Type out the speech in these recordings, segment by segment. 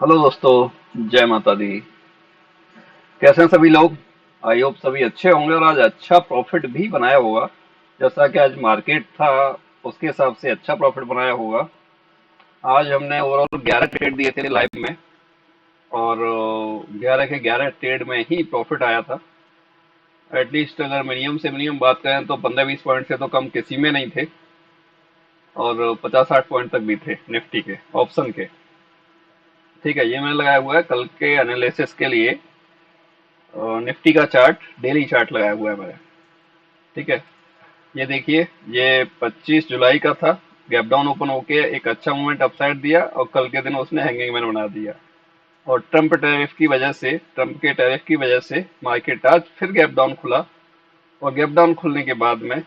Hello दोस्तों, जय माता दी। कैसे हैं सभी लोग? आई होप सभी अच्छे होंगे और आज अच्छा प्रॉफिट भी बनाया होगा। जैसा कि आज मार्केट था उसके हिसाब से अच्छा प्रॉफिट बनाया होगा। आज हमने ओवरऑल 11 ट्रेड दिए थे लाइव में और 11 के 11 ट्रेड में ही प्रॉफिट आया था। एटलीस्ट अगर मिनिमम से मिनिमम बात करें तो 15-20 पॉइंट से तो कम किसी में नहीं थे और 50-60 पॉइंट तक भी थे निफ्टी के ऑप्शन के। ठीक है, ये मैंने लगाया हुआ है कल के एनालिसिस के लिए। निफ्टी का चार्ट, डेली चार्ट लगाया हुआ है मैंने। ठीक है, ये देखिए, ये 25 जुलाई का था। गैप डाउन ओपन होके एक अच्छा मूवमेंट अपसाइड दिया और कल के दिन उसने हैंगिंग मैन बना दिया। और ट्रम्प के टैरिफ की वजह से मार्केट आज फिर गैप डाउन खुला और गैप डाउन खुलने के बाद में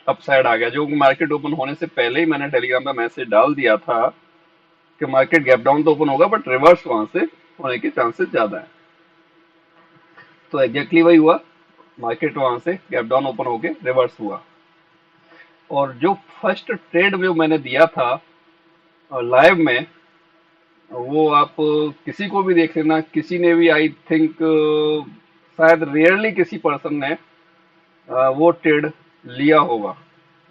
अपसाइड आ गया। जो मार्केट ओपन होने से पहले ही मैंने टेलीग्राम पे मैसेज डाल दिया था कि मार्केट गैप डाउन तो ओपन होगा बट रिवर्स वहां से होने के चांसेस ज्यादा है। तो एग्जैक्टली वही हुआ। मार्केट वहां से गैप डाउन ओपन होके रिवर्स हुआ। और जो फर्स्ट ट्रेड जो मैंने दिया था लाइव में, वो आप किसी को भी देख लेना, किसी ने भी आई थिंक शायद रेयरली किसी पर्सन ने वो ट्रेड लिया होगा।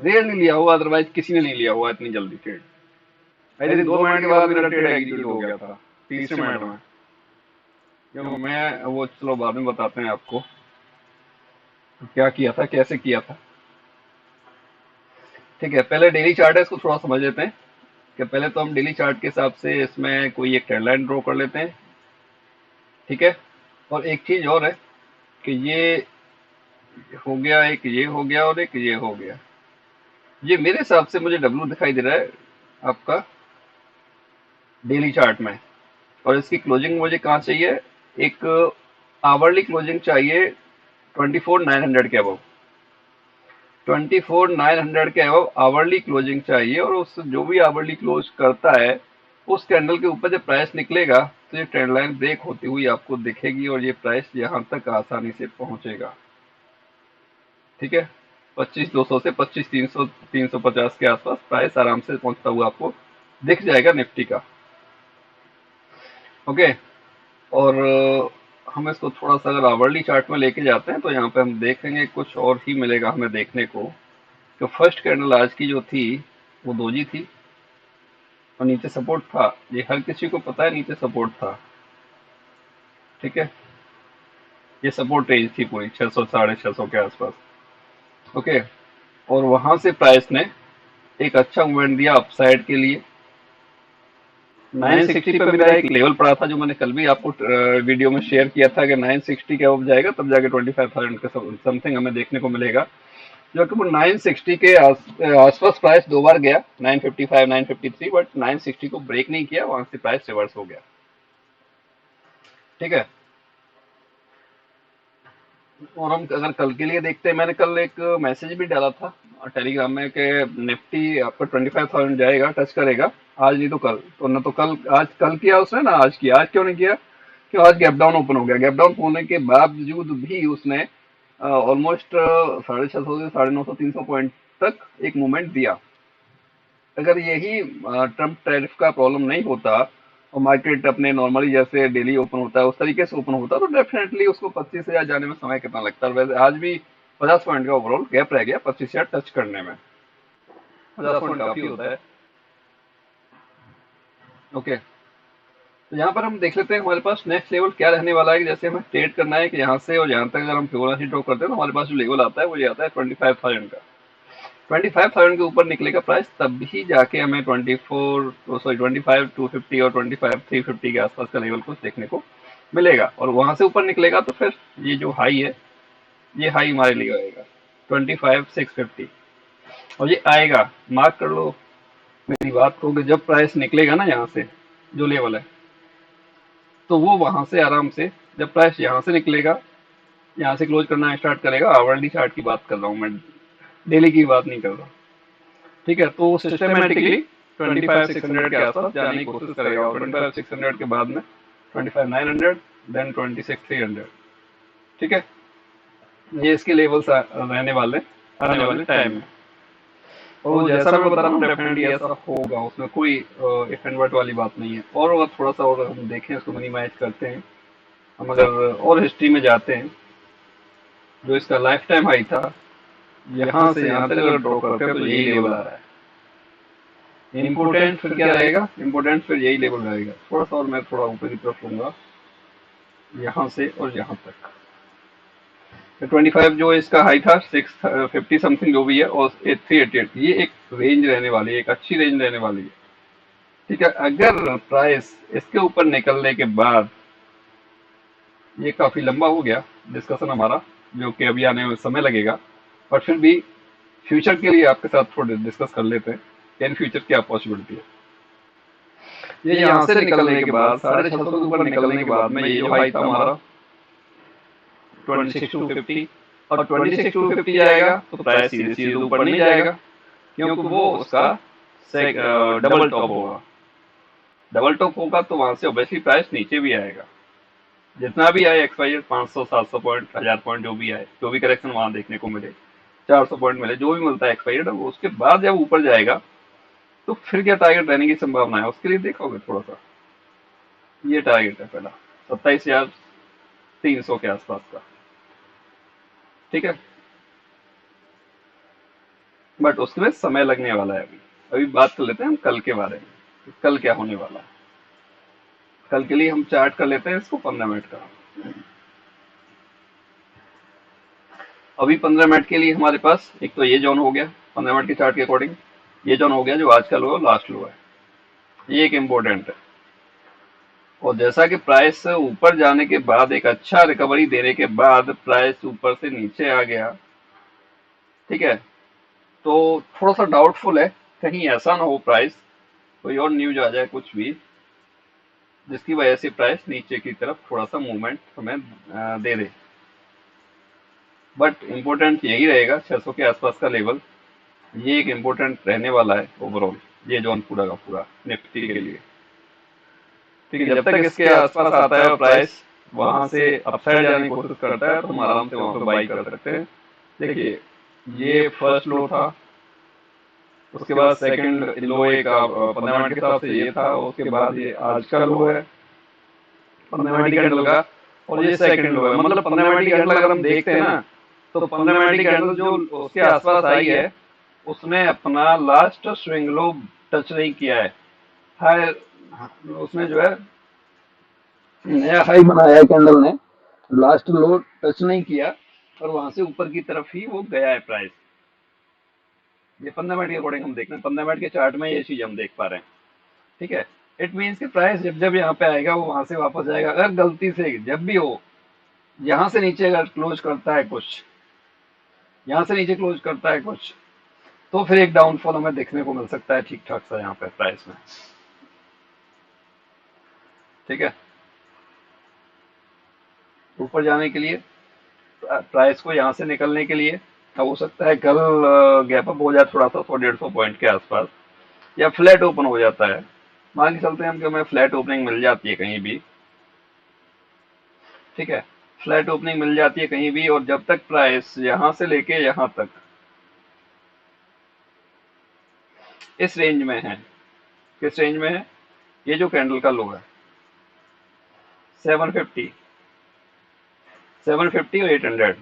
रेयरली लिया होगा, अदरवाइज किसी ने नहीं लिया होगा इतनी जल्दी ट्रेड। आई थिंक 2 मिनट के बाद मेरा ट्रेड एग्जीक्यूट हो गया था, तीसरे मिनट में। क्यों, मैं वो चलो बाद में बताते हैं आपको क्या किया था, कैसे किया था। ठीक है, पहले डेली चार्ट है, इसको थोड़ा समझ लेते हैं। कि पहले तो हम डेली चार्ट के हिसाब से इसमें कोई एक ट्रेंड लाइन ड्रॉ कर लेते हैं। ठीक है, और एक चीज और है कि ये हो गया, एक ये हो गया और एक ये हो गया। ये मेरे हिसाब से मुझे डब्लू दिखाई दे रहा है आपका डेली चार्ट में। और इसकी क्लोजिंग मुझे कहाँ चाहिए? एक आवरली क्लोजिंग चाहिए 24,900 के अबव। 24,900 के अबव आवरली क्लोजिंग चाहिए। और उस जो भी आवरली क्लोज करता है उस कैंडल के ऊपर जब प्राइस निकलेगा तो ये ट्रेंड लाइन ब्रेक होती हुई आपको दिखेगी और ये प्राइस यहाँ तक आसानी से पहुंचेगा। ठीक है, 25,200 से 25,300 350 के आसपास प्राइस आराम से पहुंचता हुआ आपको दिख जाएगा निफ्टी का। ओके, और हम इसको थोड़ा सा अगर आवरली चार्ट में लेके जाते हैं तो यहाँ पे हम देखेंगे कुछ और ही मिलेगा हमें देखने को। तो फर्स्ट कैंडल आज की जो थी वो दोजी थी और नीचे सपोर्ट था। ये हर किसी को पता है, नीचे सपोर्ट था। ठीक है, ये सपोर्ट रेंज थी पूरी 600 650 के आसपास। ओके, और वहां से प्राइस ने एक अच्छा मूवमेंट दिया अपसाइड के लिए। 960 पे मेरा एक लेवल पड़ा था जो मैंने कल भी आपको वीडियो में शेयर किया था कि 960 के अब जाएगा तब जाके 25,000 का समथिंग हमें देखने को मिलेगा। जो कि वो 960 के आसपास प्राइस दो बार गया, 955 953, बट 960 को ब्रेक नहीं किया, वहां से प्राइस रिवर्स हो गया। ठीक है, और हम अगर कल के लिए देखते हैं, मैंने कल एक मैसेज भी डाला था टेलीग्राम में कि निफ्टी आपका 25,000 जाएगा, टच करेगा। आज नहीं तो कल, तो ना तो कल, आज कल किया उसने ना आज किया। आज क्यों नहीं किया? क्यों? आज गैप डाउन ओपन हो गया। गैप डाउन होने के बावजूद भी उसने ऑलमोस्ट 650 से 950 300 पॉइंट तक एक मूवमेंट दिया। अगर यही ट्रम्प टैरिफ का प्रॉब्लम नहीं होता और मार्केट अपने नॉर्मली जैसे डेली ओपन होता है उस तरीके से ओपन होता तो डेफिनेटली उसको 25,000 जाने में समय कितना लगता है। वैसे आज भी 50 पॉइंट का ओवरऑल गैप रह गया 25,000 टच करने में। 50 पॉइंट काफी होता है। ओके, तो यहाँ पर हम देख लेते हैं हमारे पास नेक्स्ट लेवल क्या रहने वाला है। कि जैसे हमें ट्रेड करना है कि यहाँ से और यहाँ तक अगर हम फिबोनाची ड्रॉ करते हैं तो हमारे पास जो लेवल आता है वो ये आता है 25,000 का। 25,000 के ऊपर निकलेगा प्राइस तब भी जाके हमें 25,250 और 25,350 के आसपास का लेवल कुछ देखने को मिलेगा। और वहां से ऊपर निकलेगा तो फिर ये जो हाई है, ये हाई हमारे लिए आएगा 25,650। और ये आएगा, मार्क कर लो मेरी बात को, कि जब प्राइस निकलेगा ना यहाँ से जो लेवल है, तो वो वहां से आराम से, जब प्राइस यहाँ से निकलेगा, यहाँ से क्लोज करना स्टार्ट करेगा। आवरली चार्ट की बात कर रहा हूँ मैं, डेली की बात नहीं कर रहा। ठीक है, तो सिस्टमेटिकली 25,600 के आसपास जाने की कोशिश करेगा और 25,600 के बाद में 25,900, देन 26,300। ठीक है, ये इसके लेवल्स रहने वाले आने वाले टाइम में। और जैसा मैं बता रहा हूँ डेफिनेटली ऐसा होगा, उसमें कोई इफ एंड बट वाली बात नहीं है। और अगर थोड़ा सा और हम देखें, उसको मिनिमाइज करते हैं, हम अगर और हिस्ट्री में जाते हैं, जो इसका लाइफ टाइम हाई था, यहाँ से यहाँ तक अगर ड्रॉ करते हैं तो यही लेवल आ रहा है। इम्पोर्टेंट फिर क्या रहेगा, इम्पोर्टेंट फिर यही लेवल रहेगा। थोड़ा सा और मैं थोड़ा ऊपर की तरफ लूंगा, यहाँ से और यहाँ तक 25 जो इसका हाई था, 650 समथिंग जो भी है, और 388, ये एक रेंज रहने वाली है, एक अच्छी रेंज रहने वाली है। ठीक है, अगर प्राइस इसके ऊपर निकलने के बाद, ये काफी लंबा हो गया डिस्कशन हमारा, जो कि अभी आने में समय लगेगा, पर फिर भी फ्यूचर के लिए आपके साथ थोड़े डिस्कस कर लेते हैं कि इन फ्यूचर क्या पॉसिबिलिटी है। ये यहाँ से निकलने के बाद, 650 के ऊपर निकलने के बाद में, ये जो हाई था हमारा 26,250, और 26,250 जाएगा तो प्राइस सीधे सीधे ऊपर नहीं जाएगा, क्योंकि वो उसका डबल टॉप होगा। डबल टॉप होगा तो वहां से ऑब्वियसली प्राइस नीचे भी आएगा, जितना भी आए एक्सपायर 500 700 पॉइंट 1000 पॉइंट जो भी आए, जो भी करेक्शन वहां देखने को मिले, 400 पॉइंट मिले, जो भी मिलता है एक्सपायर्ड, उसके बाद जब ऊपर जाएगा तो फिर क्या टारगेट रहने की संभावना है, उसके लिए देखोगे थोड़ा सा। ये टारगेट है पहला 27,300 के आसपास का। ठीक है, बट उसमें समय लगने वाला है। अभी अभी बात कर लेते हैं हम कल के बारे में, कि कल क्या होने वाला है। कल के लिए हम चार्ट कर लेते हैं इसको 15 मिनट का। अभी 15 मिनट के लिए हमारे पास एक तो ये जोन हो गया 15 मिनट के चार्ट के अकॉर्डिंग, ये जोन हो गया जो आज का लो है, लास्ट लो है, ये एक इम्पोर्टेंट है। और जैसा कि प्राइस ऊपर जाने के बाद, एक अच्छा रिकवरी देने के बाद प्राइस ऊपर से नीचे आ गया, ठीक है, तो थोड़ा सा डाउटफुल है, कहीं ऐसा ना हो प्राइस कोई और न्यूज आ जाए कुछ भी, जिसकी वजह से प्राइस नीचे की तरफ थोड़ा सा मूवमेंट हमें दे दे। बट इम्पोर्टेंट यही रहेगा 600 के आसपास का लेवल, ये एक इम्पोर्टेंट रहने वाला है ओवरऑल, ये जोन पूरा का पूरा निफ्टी के लिए। ठीक है, जब तक इसके आसपास आता है और प्राइस वहां से अपसाइड जाने की कोशिश करता है तो हम आराम से वहां पे बाई कर सकते हैं। देखिए, ये फर्स्ट लो था, उसके बाद सेकंड लो एक 15 मिनट के हिसाब से ये था, उसके बाद ये आज का लो है 15 मिनट कैंडल का, और ये सेकंड लो है। मतलब 15 मिनट कैंडल अगर हम देखते हैं ना, तो 15 मिनट कैंडल जो उसके आसपास आई है, उसने अपना लास्ट स्विंग लो टच नहीं किया है। हाई, उसने जो है नया हाई बनाया है कैंडल ने, लास्ट लो टच नहीं किया, और वहां से ऊपर की तरफ ही वो गया है प्राइस। ये 15 मिनट के अकॉर्डिंग हम देख रहे हैं, 15 मिनट के चार्ट में ये चीज हम देख पा रहे हैं। ठीक है, इट मीन्स कि प्राइस जब जब यहाँ पे आएगा वो वहां से वापस जाएगा। अगर गलती से जब भी हो, यहाँ से नीचे अगर क्लोज करता है कुछ, यहाँ से नीचे क्लोज करता है कुछ, तो फिर एक डाउनफॉल हमें देखने को मिल सकता है ठीक ठाक सा यहाँ पे प्राइस में। ठीक है, ऊपर जाने के लिए, प्राइस को यहाँ से निकलने के लिए हो सकता है कल गैप अप हो जाए थोड़ा सा 100-150 पॉइंट के आसपास, या फ्लैट ओपन हो जाता है। मान के चलते हैं हम कि हमें फ्लैट ओपनिंग मिल जाती है कहीं भी। ठीक है, फ्लैट ओपनिंग मिल जाती है कहीं भी, और जब तक प्राइस यहां से लेके यहां तक इस रेंज में है, किस रेंज में है, ये जो कैंडल का लो है 750, 750 और 800,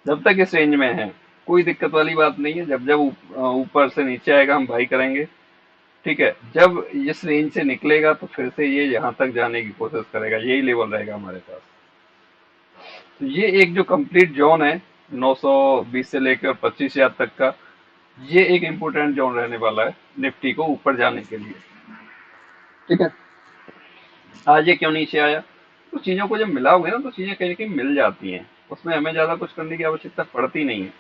जब तक इस रेंज में है कोई दिक्कत वाली बात नहीं है। जब जब ऊपर से नीचे आएगा हम बाई करेंगे। ठीक है, जब इस रेंज से निकलेगा तो फिर से ये यहाँ तक जाने की कोशिश करेगा, यही लेवल रहेगा हमारे पास। तो ये एक जो कंप्लीट जोन है 920 से लेकर 25,000 तक का, ये एक इम्पोर्टेंट जोन रहने वाला है निफ्टी को ऊपर जाने के लिए। ठीक है, आज ये क्यों नीचे आया, तो चीजों को जब मिलाओगे ना तो चीजें कहीं ना कहीं मिल जाती हैं, उसमें हमें ज्यादा कुछ करने की आवश्यकता पड़ती नहीं है।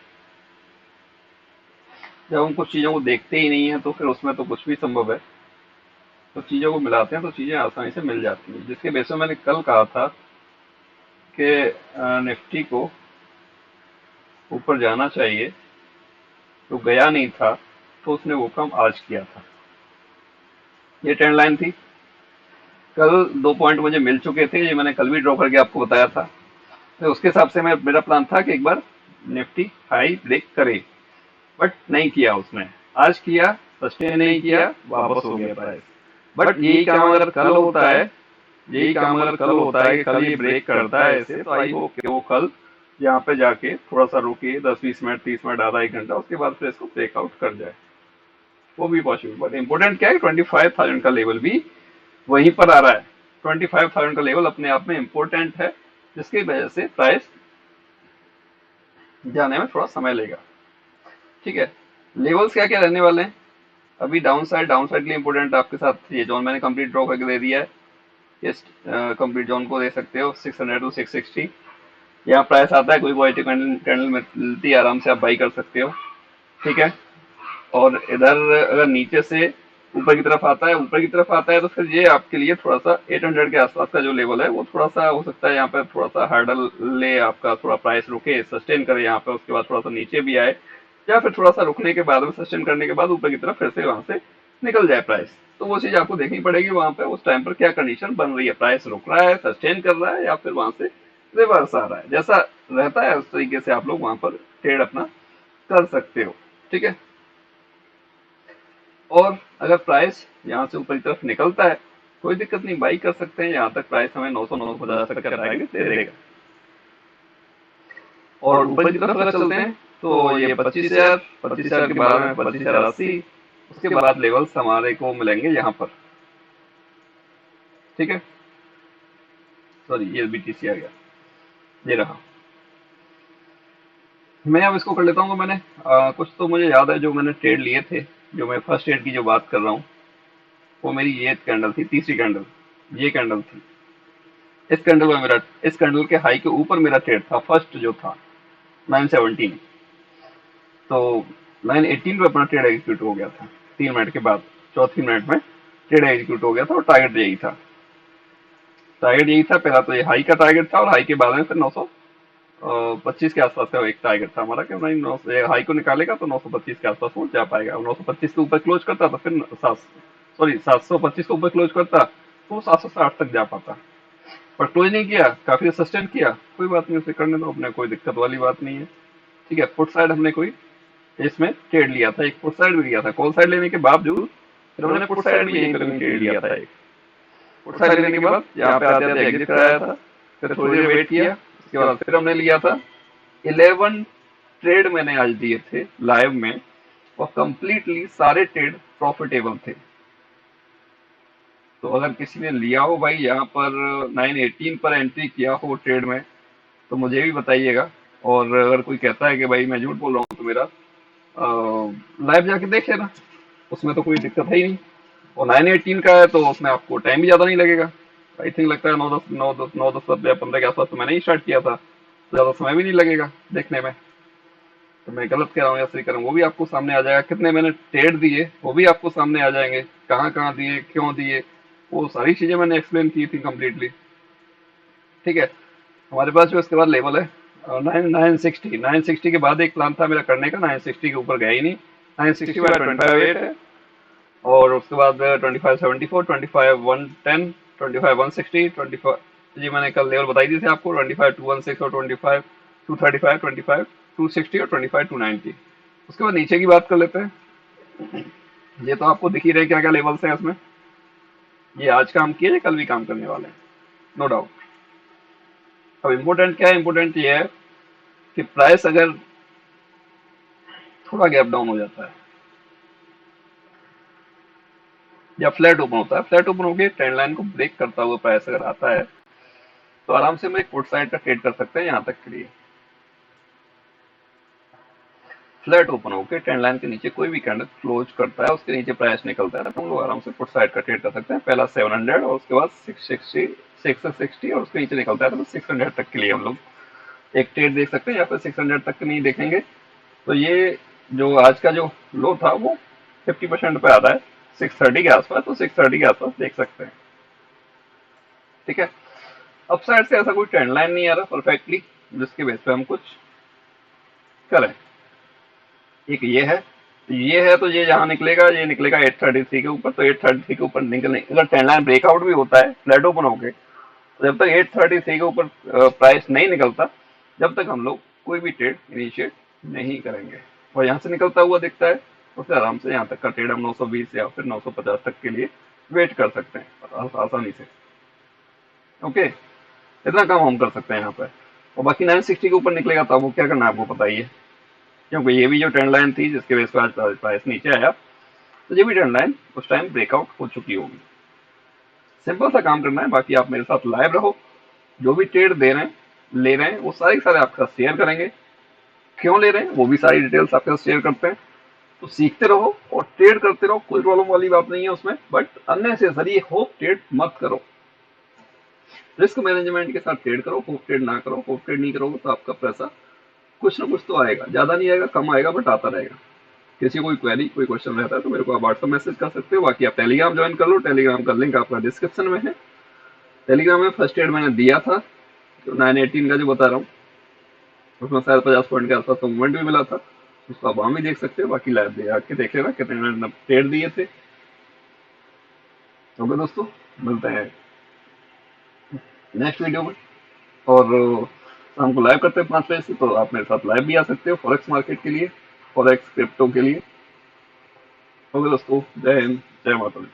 जब हम कुछ चीजों को देखते ही नहीं है तो फिर उसमें तो कुछ भी संभव है। तो चीजों को मिलाते हैं तो चीजें आसानी से मिल जाती हैं, जिसके बेस में मैंने कल कहा था कि निफ्टी को ऊपर जाना चाहिए, तो गया नहीं था, तो उसने वो काम आज किया था। ये ट्रेंड लाइन थी, कल 2 पॉइंट मुझे मिल चुके थे, ये मैंने कल भी ड्रॉ करके आपको बताया था। तो उसके हिसाब से मेरा प्लान था कि एक बार निफ्टी हाई ब्रेक करे, बट नहीं किया उसने, आज किया, सस्टेन नहीं किया, वापस हो गया प्राइस। बट यही काम अगर कल होता है, यही काम अगर कल होता है कि कल ये ब्रेक करता है ऐसे, तो आई होप कि वो कल यहाँ पे जाके थोड़ा सा रुके 10-20 मिनट, 30 मिनट, आधा 1 घंटा, उसके बाद फिर इसको ब्रेकआउट कर जाए, वो भी पॉसिबल। बट इम्पोर्टेंट क्या है, 25,000 का लेवल भी वहीं पर आ रहा है। 25,000 का लेवल अपने आप में इम्पोर्टेंट है, जिसकी वजह से प्राइस जाने में थोड़ा समय लेगा। ठीक है, लेवल्स क्या क्या रहने वाले हैं अभी? डाउन साइड के लिए इंपॉर्टेंट आपके साथ ये जोन मैंने कंप्लीट ड्रॉ करके दे दिया है। इस कंप्लीट जोन को दे सकते हो 600 टू 660। यहाँ प्राइस आता है, कोई पॉजिटिव कैंडल मिलती है, आराम से आप बाई कर सकते हो। ठीक है, और इधर अगर नीचे से ऊपर की तरफ आता है, ऊपर की तरफ आता है, तो फिर ये आपके लिए थोड़ा सा 800 के आसपास का जो लेवल है वो थोड़ा सा हो सकता है यहाँ पर थोड़ा सा हार्डल ले, आपका थोड़ा प्राइस रुके, सस्टेन करे यहाँ पे, उसके बाद थोड़ा सा नीचे भी आए, या फिर थोड़ा सा रुकने के बाद में सस्टेन करने के बाद ऊपर की तरफ फिर से वहां से निकल जाए प्राइस। तो वो चीज आपको देखनी पड़ेगी वहां पे उस टाइम पर क्या कंडीशन बन रही है, प्राइस रुक रहा है, सस्टेन कर रहा है, या फिर वहां से रिवर्स आ रहा है। जैसा रहता है उस तरीके से आप लोग वहां पर ट्रेड अपना कर सकते हो। ठीक है, और अगर प्राइस यहाँ से ऊपर की तरफ निकलता है, कोई दिक्कत नहीं, बाई कर सकते हैं। यहाँ तक प्राइस हमें 950 तक का टारगेट दे देगा। और ऊपर की तरफ अगर चलते हैं तो ये 25,000, 25,000 के बाद में 25,080, उसके बाद लेवल्स हमारे को मिलेंगे यहाँ पर। ठीक है, सॉरी ये बीटीसी आ गया, ये रहा। मैं अब इसको कर लेता हूँ। मैंने कुछ तो मुझे याद है जो मैंने ट्रेड लिए थे, जो मैं फर्स्ट ट्रेड की जो बात कर रहा हूँ, वो मेरी ये कैंडल थी, तीसरी कैंडल, ये कैंडल थी। इस कैंडल में मेरा, इस कैंडल के हाई के ऊपर मेरा ट्रेड था, फर्स्ट जो था 917। तो 918 पे अपना ट्रेड एग्जीक्यूट हो गया था 3 मिनट के बाद, चौथी मिनट में ट्रेड एग्जीक्यूट हो गया था, और टारगेट यही था, टारगेट यही था। पहला तो ये हाई का टारगेट था, और हाई के बाद में फिर 925 के आसपास का एक टारगेट था हमारा, कि नहीं 9 हाई को निकालेगा तो 925 के आसपास वो जा पाएगा। 925 के ऊपर क्लोज करता तो फिर 725 के ऊपर क्लोज करता तो 760 तक जा पाता, पर क्लोज नहीं किया, काफी सस्टेन किया। कोई बात नहीं, उसे करने दो, अपने कोई दिक्कत वाली बात नहीं है। ठीक है, फुट साइड हमने कोई इसमें ट्रेड लिया था, एक फुट साइड भी लिया था, कॉल साइड लेने के बावजूद फिर हमने फुट साइड भी यहीं पर ट्रेड लिया था। एक फुट साइड लेने के बाद यहाँ पे आते आते एग्जिट कराया था, फिर थोड़ी देर वेट किया, उसके बाद फिर हमने लिया था। 11 ट्रेड मैंने आज दिए थे लाइव में, और कंप्लीटली सारे ट्रेड प्रॉफिटेबल थे। तो अगर किसी ने लिया हो भाई यहाँ पर 918 पर एंट्री किया हो ट्रेड में, तो मुझे भी बताइएगा। और अगर कोई कहता है कि भाई मैं झूठ बोल रहा हूँ, तो मेरा लाइव जाके देख लेना, उसमें तो कोई दिक्कत है ही नहीं। और 918 का है तो उसमें आपको टाइम भी ज्यादा नहीं लगेगा। आई थिंक लगता है 9 10 या 15 के आसपास तो मैंने ही स्टार्ट किया था, तो ज्यादा समय भी नहीं लगेगा देखने में। तो मैं गलत कह रहा हूँ या सही कह रहा हूँ वो भी आपको सामने आ जाएगा, कितने मैंने ट्रेड दिए वो भी आपको सामने आ जाएंगे, कहाँ कहाँ दिए, क्यों दिए, वो सारी चीजें मैंने एक्सप्लेन की थी कम्प्लीटली। ठीक है, हमारे पास जो इसके बाद लेवल है 960 के बाद एक प्लान था मेरा करने का, 960 के ऊपर गया ही नहीं। 960 बाय 25 है, और उसके बाद 2574, 25 110, 25 160, 25, जी मैंने कल लेवल बताई दी थी आपको, 25 216 और 25 235, 25 260 और 25 290। उसके बाद नीचे की बात कर लेते हैं। ये तो आपको दिख ही रहे क्या क्या लेवल्स हैं इसमें, ये आज काम किए, ये कल भी काम करने वाले हैं, नो डाउट। अब इम्पोर्टेंट क्या है, इम्पोर्टेंट ये है कि प्राइस अगर थोड़ा गैप डाउन हो जाता है या फ्लैट ओपन होता है, फ्लैट ओपन होकर ट्रेंड लाइन को ब्रेक करता हुआ प्राइस अगर आता है, तो आराम से हम एक पुट साइड का ट्रेड कर सकते हैं यहाँ तक के लिए। फ्लैट ओपन होकर ट्रेंड लाइन के नीचे कोई भी कैंडल क्लोज करता है, उसके नीचे प्राइस निकलता है, तो हम लोग आराम से पुट साइड का ट्रेड कर सकते हैं। पहला 700 और उसके बाद 660 और उसके नीचे निकलता है तो 600 तक के लिए हम लोग एक ट्रेड देख सकते हैं, या फिर 600 तक नहीं देखेंगे तो ये जो आज का जो लो था वो 50% पे आता है 630 के आसपास, तो 630 के आसपास देख सकते हैं। ठीक है, अपसाइड से ऐसा कोई ट्रेंड लाइन नहीं आ रहा परफेक्टली जिसके बेस पे हम कुछ करें। एक ये है तो ये जहां निकलेगा, ये निकलेगा 833 के ऊपर, तो 833 के ऊपर निकलने, अगर ट्रेंड लाइन ब्रेकआउट भी होता है फ्लैट ओपन होके, तो जब तक 833 के ऊपर प्राइस नहीं निकलता, जब तक हम लोग कोई भी ट्रेड इनिशिएट नहीं करेंगे। और यहाँ से निकलता हुआ दिखता है तो फिर आराम से यहाँ तक का ट्रेड हम 920 या फिर 950 तक के लिए वेट कर सकते हैं आसानी से। ओके, इतना काम हम कर सकते हैं यहाँ पर। और बाकी 960 के ऊपर निकलेगा तो आपको क्या करना है, आपको पता ही है, क्योंकि ये भी जो ट्रेंड लाइन थी जिसके बेस पर आज प्राइस नीचे आया, तो ये भी ट्रेंड लाइन उस टाइम ब्रेकआउट हो चुकी होगी। सिंपल सा काम करना है, बाकी आप मेरे साथ लाइव रहो, जो भी ट्रेड दे रहे हैं ले रहे हैं वो सारे के सारे आपके साथ शेयर करेंगे, क्यों ले रहे हैं वो भी सारी डिटेल्स आपके साथ शेयर करते हैं। तो सीखते रहो और ट्रेड करते रहो, कोई प्रॉब्लम वाली बात नहीं है उसमें, बट अननेसेसरी होप ट्रेड मत करो। रिस्क मैनेजमेंट के साथ ट्रेड करो, होप ट्रेड ना करो। होप ट्रेड नहीं करोगे तो आपका पैसा कुछ ना कुछ तो आएगा, ज्यादा नहीं आएगा, कम आएगा, बट आता रहेगा। किसी को कोई क्वेरी कोई क्वेश्चन रहता है तो मेरे को आप व्हाट्सएप मैसेज कर सकते हो। बाकी आप टेलीग्राम ज्वाइन कर लो, टेलीग्राम का लिंक आपका डिस्क्रिप्शन में है। टेलीग्राम में फर्स्ट एड मैंने दिया था, जो 918 का जो बता रहा हूँ, उसमें शायद 50 पॉइंट के आसपास का मूवमेंट भी मिला था, उसको आप वहां भी देख सकते हो। बाकी लाइव दे आके देख लेना कितने मैंने ट्रेड दिए थे। ओके दोस्तों, मिलते हैं नेक्स्ट वीडियो में। और शाम को लाइव करते हैं 5 बजे से, तो आप मेरे साथ लाइव भी आ सकते हो फॉरेक्स मार्केट के लिए, फॉरेक्स क्रिप्टो के लिए। ओके दोस्तों, जय हिंद, जय माता दी।